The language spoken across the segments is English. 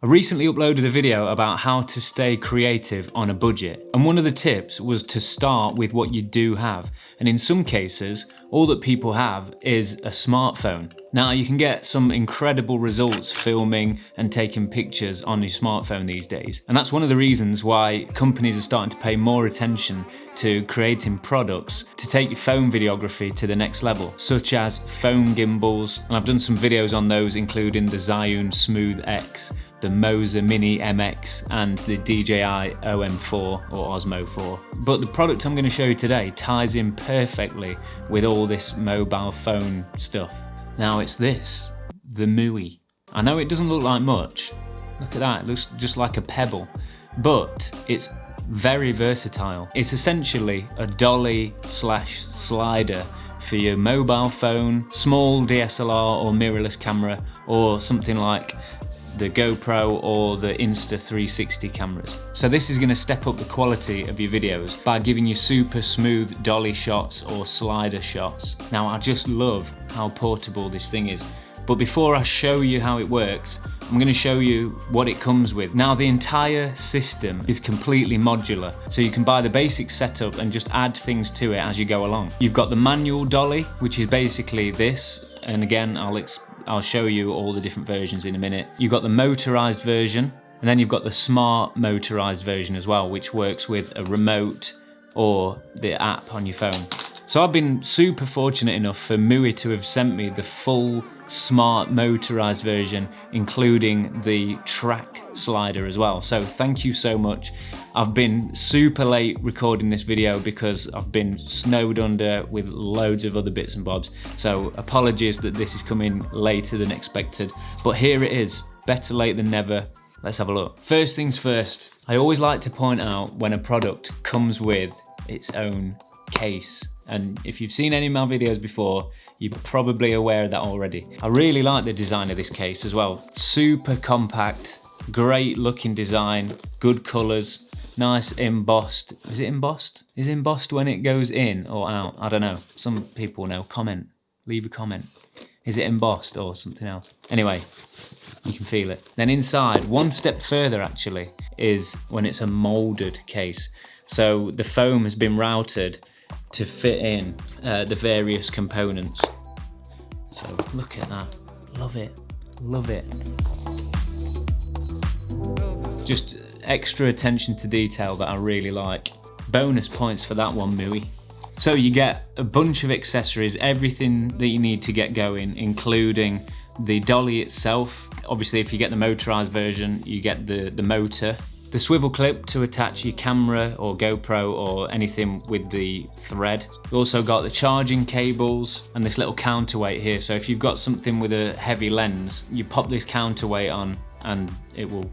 I recently uploaded a video about how to stay creative on a budget, and one of the tips was to start with what you do have, and in some cases all that people have is a smartphone. Now you can get some incredible results filming and taking pictures on your smartphone these days, and that's one of the reasons why companies are starting to pay more attention to creating products to take your phone videography to the next level, such as phone gimbals, and I've done some videos on those including the Zhiyun Smooth X, the Moser Mini MX and the DJI OM4 or Osmo 4. But the product I'm going to show you today ties in perfectly with all this mobile phone stuff. Now it's this, the Muwi. I know it doesn't look like much, look at that, it looks just like a pebble, but it's very versatile. It's essentially a dolly slash slider for your mobile phone, small DSLR or mirrorless camera, or something like the GoPro or the Insta360 cameras. So this is going to step up the quality of your videos by giving you super smooth dolly shots or slider shots. Now I just love how portable this thing is. But before I show you how it works, I'm going to show you what it comes with. Now the entire system is completely modular, so you can buy the basic setup and just add things to it as you go along. You've got the manual dolly, which is basically this, and again I'll show you all the different versions in a minute. You've got the motorized version, and then you've got the smart motorized version as well, which works with a remote or the app on your phone. So I've been super fortunate enough for Muwi to have sent me the full smart motorized version, including the track slider as well. So thank you so much. I've been super late recording this video because I've been snowed under with loads of other bits and bobs. So apologies that this is coming later than expected, but here it is, better late than never. Let's have a look. First things first, I always like to point out when a product comes with its own case. And if you've seen any of my videos before, you're probably aware of that already. I really like the design of this case as well. Super compact, great looking design, good colors, nice embossed. Is it embossed? Is it embossed when it goes in or out? I don't know. Some people know. Comment. Leave a comment. Is it embossed or something else? Anyway, you can feel it. Then inside, one step further actually, is when it's a molded case. So the foam has been routed to fit in the various components. So look at that, love it, love it. Just extra attention to detail that I really like. Bonus points for that one, Muwi. So you get a bunch of accessories, everything that you need to get going, including the dolly itself. Obviously if you get the motorized version, you get the motor. The swivel clip to attach your camera or GoPro or anything with the thread. You've also got the charging cables and this little counterweight here. So if you've got something with a heavy lens, you pop this counterweight on and it will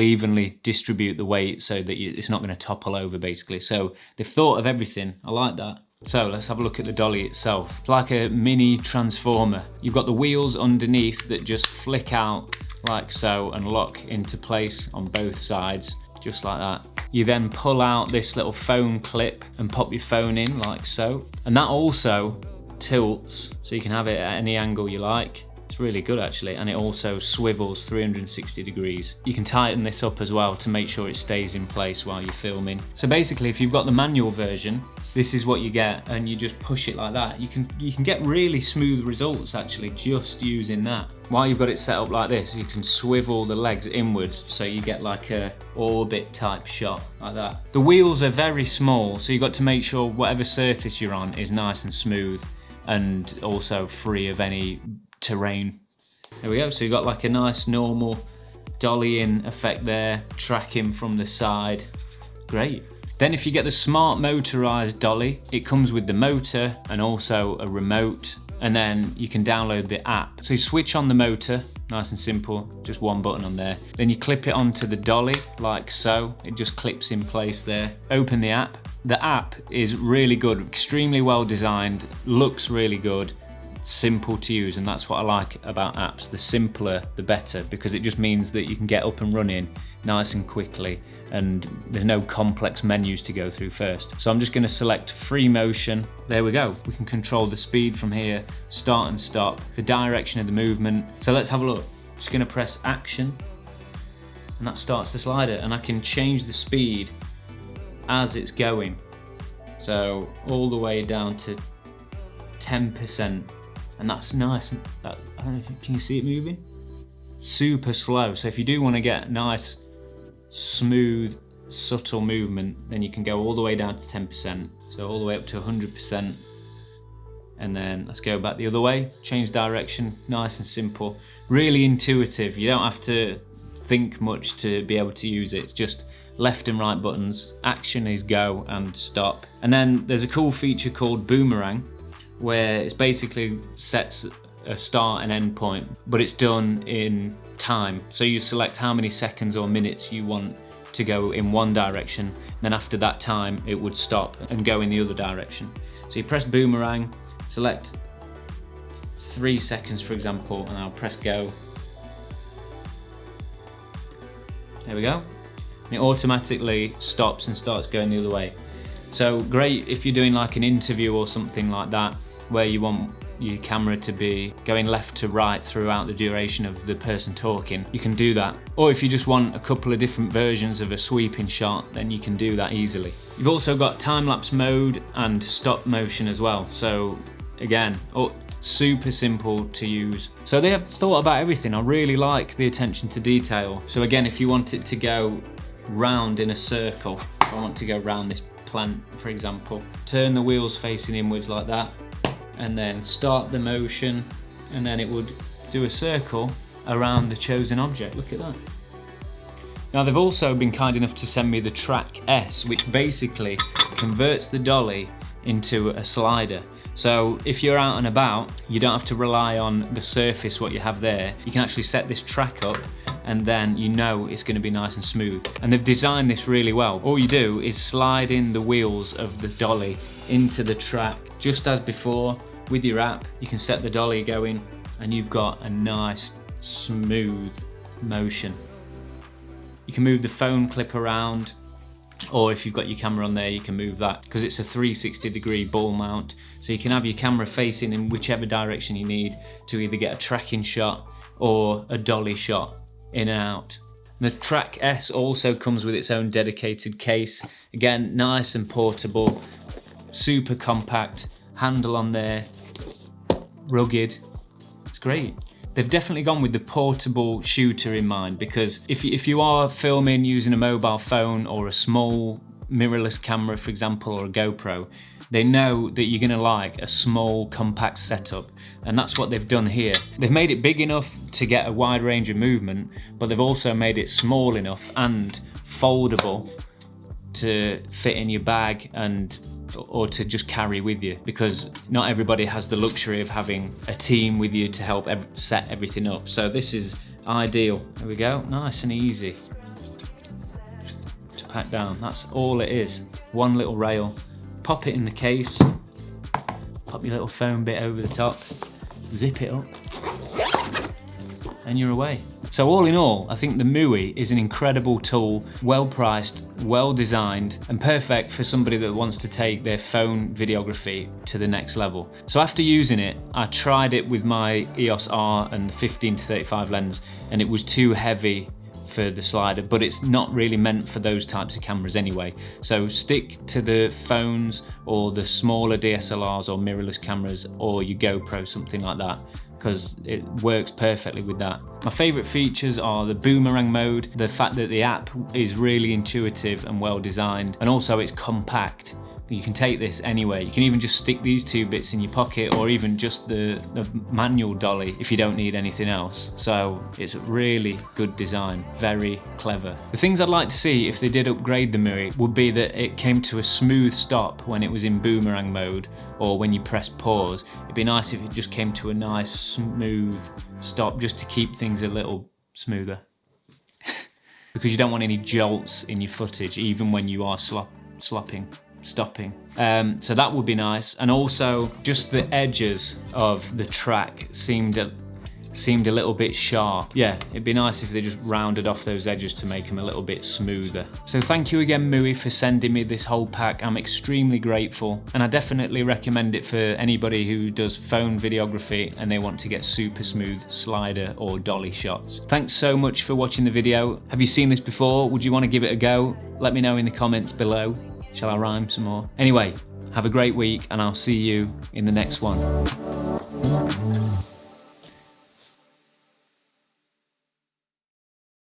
evenly distribute the weight so that it's not going to topple over basically. So they've thought of everything. I like that. So let's have a look at the dolly itself. It's like a mini transformer. You've got the wheels underneath that just flick out like so and lock into place on both sides, just like that. You then pull out this little phone clip and pop your phone in like so. And that also tilts, so you can have it at any angle you like. It's really good actually, and it also swivels 360 degrees. You can tighten this up as well to make sure it stays in place while you're filming. So basically if you've got the manual version, this is what you get, and you just push it like that. You can get really smooth results actually just using that. While you've got it set up like this, you can swivel the legs inwards so you get like a orbit type shot like that. The wheels are very small, so you've got to make sure whatever surface you're on is nice and smooth and also free of any terrain. There we go, so you've got like a nice normal dollying effect there, tracking from the side, great. Then if you get the smart motorized dolly, it comes with the motor and also a remote, and then you can download the app. So you switch on the motor, nice and simple, just one button on there. Then you clip it onto the dolly like so, it just clips in place there. Open the app. The app is really good, extremely well designed, looks really good. simple to use, and that's what I like about apps. The simpler the better, because it just means that you can get up and running nice and quickly, and there's no complex menus to go through first. So I'm just going to select free motion. There we go. We can control the speed from here, start and stop, the direction of the movement. So let's have a look. Just going to press action, and that starts the slider, and I can change the speed as it's going. So all the way down to 10%, and that's nice. I don't know, can you see it moving? Super slow. So if you do want to get nice, smooth, subtle movement, then you can go all the way down to 10%. So all the way up to 100%. And then let's go back the other way, change direction, nice and simple. Really intuitive. You don't have to think much to be able to use it. It's just left and right buttons. Action is go and stop. And then there's a cool feature called boomerang, where it's basically sets a start and end point, but it's done in time. So you select how many seconds or minutes you want to go in one direction, then after that time it would stop and go in the other direction. So you press boomerang, select 3 seconds for example, and I'll press go. There we go. And it automatically stops and starts going the other way. So great if you're doing like an interview or something like that, where you want your camera to be going left to right throughout the duration of the person talking, you can do that. Or if you just want a couple of different versions of a sweeping shot, then you can do that easily. You've also got time-lapse mode and stop motion as well. So again, super simple to use. So they have thought about everything. I really like the attention to detail. So again, if you want it to go round in a circle, if I want to go round this plant for example, turn the wheels facing inwards like that, and then start the motion, and then it would do a circle around the chosen object. Look at that. Now they've also been kind enough to send me the Track S, which basically converts the dolly into a slider. So if you're out and about, you don't have to rely on the surface, what you have there. You can actually set this track up, and then you know it's going to be nice and smooth. And they've designed this really well. All you do is slide in the wheels of the dolly into the track, just as before. With your app, you can set the dolly going, and you've got a nice, smooth motion. You can move the phone clip around, or if you've got your camera on there, you can move that, because it's a 360-degree ball mount. So you can have your camera facing in whichever direction you need to either get a tracking shot or a dolly shot in and out. The Track S also comes with its own dedicated case. Again, nice and portable, super compact, handle on there, rugged. It's great. They've definitely gone with the portable shooter in mind, because if you are filming using a mobile phone or a small mirrorless camera, for example, or a GoPro, they know that you're gonna like a small compact setup, and that's what they've done here. They've made it big enough to get a wide range of movement, but they've also made it small enough and foldable to fit in your bag or to just carry with you, because not everybody has the luxury of having a team with you to help set everything up. So this is ideal. There we go, nice and easy to pack down. That's all it is. One little rail, pop it in the case, pop your little phone bit over the top, zip it up, and you're away. So all in all, I think the Muwi is an incredible tool, well priced, well designed, and perfect for somebody that wants to take their phone videography to the next level. So after using it, I tried it with my EOS R and the 15-35 lens, and it was too heavy for the slider, but it's not really meant for those types of cameras anyway. So stick to the phones or the smaller DSLRs or mirrorless cameras, or your GoPro, something like that, because it works perfectly with that. My favourite features are the boomerang mode, the fact that the app is really intuitive and well designed, and also it's compact. You can take this anywhere. You can even just stick these two bits in your pocket, or even just the manual dolly if you don't need anything else. So it's really good design, very clever. The things I'd like to see if they did upgrade the Muwi would be that it came to a smooth stop when it was in boomerang mode, or when you press pause. It'd be nice if it just came to a nice smooth stop, just to keep things a little smoother. Because you don't want any jolts in your footage, even when you are slopping. stopping. So that would be nice. And also just the edges of the track seemed a little bit sharp. Yeah, it'd be nice if they just rounded off those edges to make them a little bit smoother. So thank you again, Muwi, for sending me this whole pack. I'm extremely grateful, and I definitely recommend it for anybody who does phone videography and they want to get super smooth slider or dolly shots. Thanks so much for watching the video. Have you seen this before? Would you want to give it a go? Let me know in the comments below. Shall I rhyme some more? Anyway, have a great week, and I'll see you in the next one.